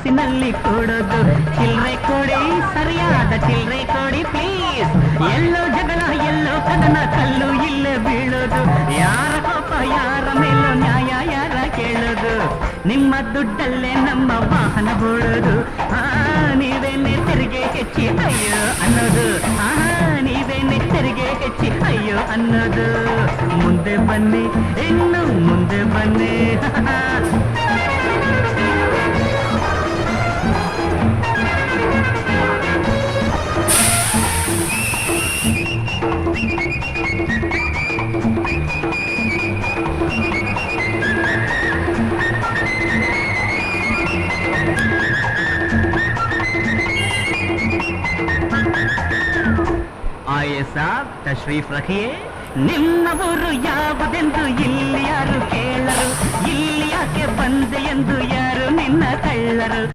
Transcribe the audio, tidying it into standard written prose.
ಕಾಸಿನಲ್ಲಿ ಕೊಡೋದು. ಚಿಲ್ರೆ ಕೊಡಿ, ಸರಿಯಾದ ಚಿಲ್ರೆ ಕೊಡಿ ಪ್ಲೀಸ್. ಎಲ್ಲೋ ಜಗಳ ಎಲ್ಲೋ ಕದನ, ಕಲ್ಲು ಇಲ್ಲೇ ಬೀಳೋದು. ಯಾರ ಕೋಪ ಯಾರ ಮೇಲೂ ನ್ಯಾಯ ಯಾರ ಕೇಳೋದು. ನಿಮ್ಮ ದುಡ್ಡಲ್ಲೇ ನಮ್ಮ ವಾಹನ ಬೋಳೋದು. ನೀವೇನೆ ತೆರಿಗೆ ಹೆಚ್ಚಿ ಅಯ್ಯೋ ಅನ್ನೋದು. ನೀವೇನೆ ತೆರಿಗೆ ಹೆಚ್ಚಿ ಅಯ್ಯೋ ಅನ್ನೋದು. ಮುಂದೆ ಬನ್ನಿ, ಇನ್ನು ಮುಂದೆ ಬನ್ನಿ. ಆಯೇ ಸಾಬ್ ತಶ್ರೀಫ್ ರಖಿಯೇ. ನಿಮ್ಮ ಊರು ಯಾವುದೆಂದು ಇಲ್ಲಿ ಯಾರು ಕೇಳರು. ಇಲ್ಲಿ ಯಾಕೆ ಬಂದೆ ಎಂದು ಯಾರು ನಿನ್ನ ಕಳ್ಳರು.